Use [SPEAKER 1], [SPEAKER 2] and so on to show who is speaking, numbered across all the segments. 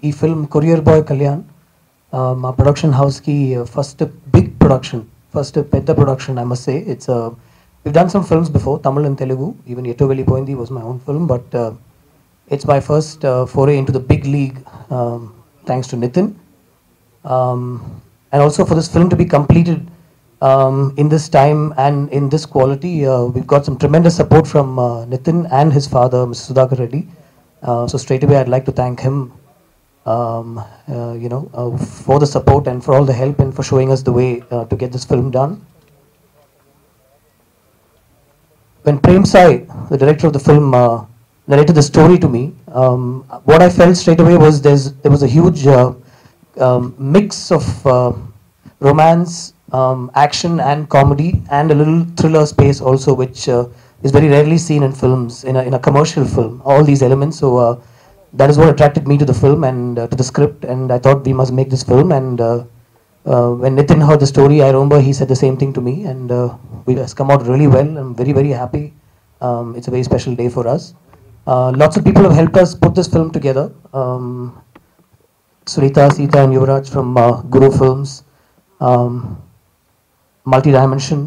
[SPEAKER 1] ఈ film courier boy Kalyan మా production హౌస్కి ఫస్ట్ బిగ్ ప్రొడక్షన్, ఫస్ట్ పెద్ద production. I must say it's we've done some films before, Tamil and Telugu. Even Yettu Vellipoyindi was my own film, but it's my first foray into the big league, thanks to Nitin. And also for this film to be completed in this time and in this quality, we've got some tremendous support from Nitin and his father, Mr. Sudhakar Reddy. So straight away I'd like to thank him for the support and for all the help and for showing us the way to get this film done. When Prem Sai, the director of the film, narrated the story to me, what I felt straight away was there was a huge mix of romance, action and comedy, and a little thriller space also, which is very rarely seen in films, in a commercial film, all these elements. So that is what attracted me to the film and to the script, and I thought we must make this film. And when Nitin heard the story, I remember he said the same thing to me, and it has come out really well. I'm very, very happy. It's a very special day for us. Lots of people have helped us put this film together. Sunita, Sita and Yuvraj from Guru Films, Multi Dimension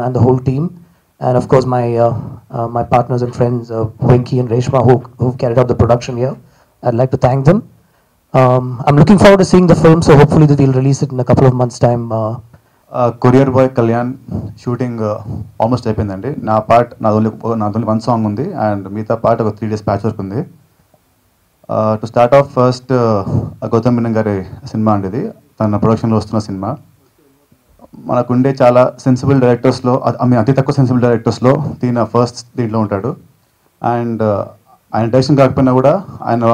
[SPEAKER 1] and the whole team. And of course my partners and friends, Venki and Reshma, who've carried out the production here. I'd like to thank them. I'm looking forward to seeing the film, so hopefully that we'll release it in a couple of months' time.
[SPEAKER 2] Courier boy Kalyan shooting almost అయిపోయిందండి. నాది only one song ఉంది, and మిగతా part ఒక 3 days patch work ఉంది. To start off first Gautham Menon గారి cinema అండి ఇది, తన ప్రొడక్షన్లో వస్తున్న సినిమా. మనకుండే చాలా సెన్సిబుల్ డైరెక్టర్స్లో, అతి తక్కువ సెన్సిబుల్ డైరెక్టర్స్లో దీని ఫస్ట్ దీంట్లో ఉంటాడు. అండ్ ఆయన డైరెక్షన్ కాకపోయినా కూడా ఆయన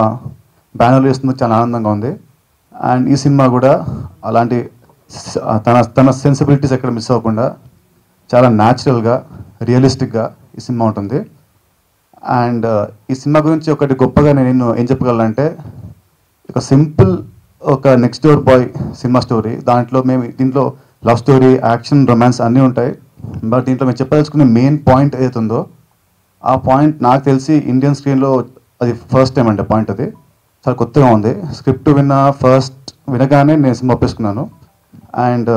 [SPEAKER 2] బ్యానర్లు వేస్తుంది, చాలా ఆనందంగా ఉంది. అండ్ ఈ సినిమా కూడా అలాంటి తన సెన్సిబిలిటీస్ ఎక్కడ మిస్ అవ్వకుండా చాలా న్యాచురల్గా, రియలిస్టిక్గా ఈ సినిమా ఉంటుంది. అండ్ ఈ సినిమా గురించి ఒకటి గొప్పగా నేను ఏం చెప్పగలంటే, ఒక సింపుల్ ఒక next door boy cinema story. దీంట్లో లవ్ స్టోరీ, యాక్షన్, రొమాన్స్ అన్నీ ఉంటాయి. బట్ దీంట్లో మేము చెప్పదలుచుకునే మెయిన్ పాయింట్ ఏదైతుందో ఆ పాయింట్ నాకు తెలిసి ఇండియన్ స్క్రీన్లో అది ఫస్ట్ టైం అంటే పాయింట్ అది చాలా కొత్తగా ఉంది. స్క్రిప్ట్ వినగానే నేను సినిమా ఒప్పేసుకున్నాను. అండ్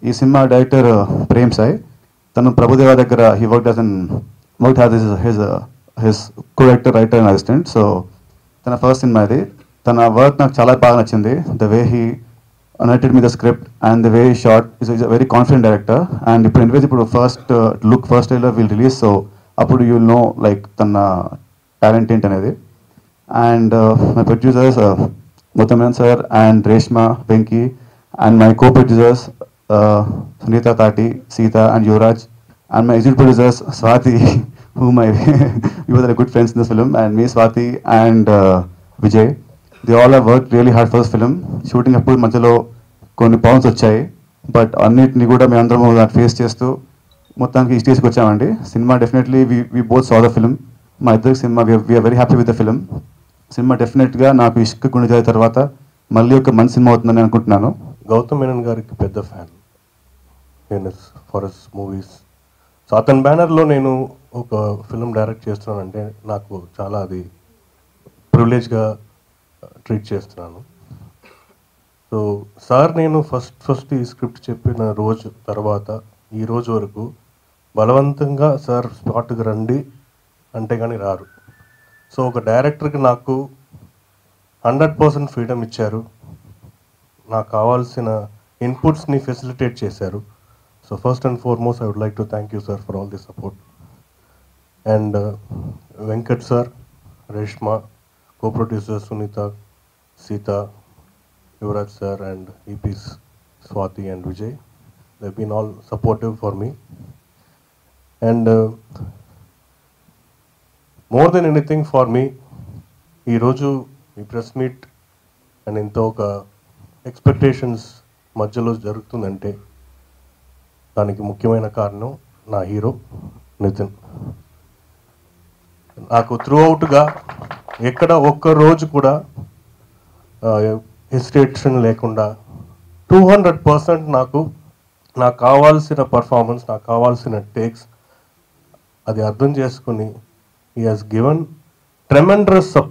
[SPEAKER 2] ఈ సినిమా డైరెక్టర్ ప్రేమ్ సాయ్, తను ప్రభుదేవా దగ్గర he work his co director, writer and assistant. So తన ఫస్ట్ సినిమా ఇది. తన వర్క్ నాకు చాలా బాగా నచ్చింది. The way he narrated me the script and the way he shot. He's a very confident director. And ఇప్పుడు first trailer will release, so అప్పుడు you'll know like తన టాలెంట్ ఏంటి అనేది. And my producers Gautham Menon sir and Reshma, Venky, and my co-producers Sunita, Tati, Sita and Yuvraj, and my executive producers Swati, whom you were good friends in this film, and me, Swati and Vijay. They all have worked really hard for this film. Shooting అప్పుడు మధ్యలో కొన్ని problems వచ్చాయి, but అన్నిటిని కూడా మేము అందరం face చేస్తూ మొత్తానికి ఈ స్టేజ్కి వచ్చామండి. Cinema definitely we both saw the film. మా ఇద్దరికి cinema we are very happy with the film. Cinema డెఫినెట్గా నాకు ఇష్క గుండె జారి తర్వాత మళ్ళీ ఒక మంచి సినిమా అవుతుందని అనుకుంటున్నాను.
[SPEAKER 3] గౌతమ్ మీనన్ గారికి పెద్ద ఫ్యాన్ నేను ఫర్ హిస్ మూవీస్. సో అతని బ్యానర్లో నేను ఒక ఫిల్మ్ డైరెక్ట్ చేస్తున్నానంటే నాకు చాలా అది ప్రివిలేజ్గా ట్రీట్ చేస్తున్నాను. సో సార్ నేను ఫస్ట్ ఈ స్క్రిప్ట్ చెప్పిన రోజు తర్వాత ఈ రోజు వరకు బలవంతంగా సార్ స్పాట్కి రండి అంటే కానీ రారు. సో ఒక డైరెక్టర్కి నాకు 100% ఫ్రీడమ్ ఇచ్చారు, నాకు కావాల్సిన ఇన్పుట్స్ని ఫెసిలిటేట్ చేశారు. So first and foremost I would like to thank you sir for all the support. And Venkat sir, Reshma, co-producers Sunita, Sita, Yuvraj sir and EPs Swati and Vijay. They've been all supportive for me. And more than anything for me, ee roju ee press meet and into oka expectations మధ్యలో జరుగుతుందంటే దానికి ముఖ్యమైన కారణం నా hero Nitin. నాకు through అవుట్గా ఎక్కడ ఒక్క రోజు కూడా హెసిటేషన్ లేకుండా 200% నాకు కావాల్సిన పర్ఫార్మెన్స్, నాకు కావాల్సిన టేక్స్ అది అర్థం చేసుకుని he has given tremendous support.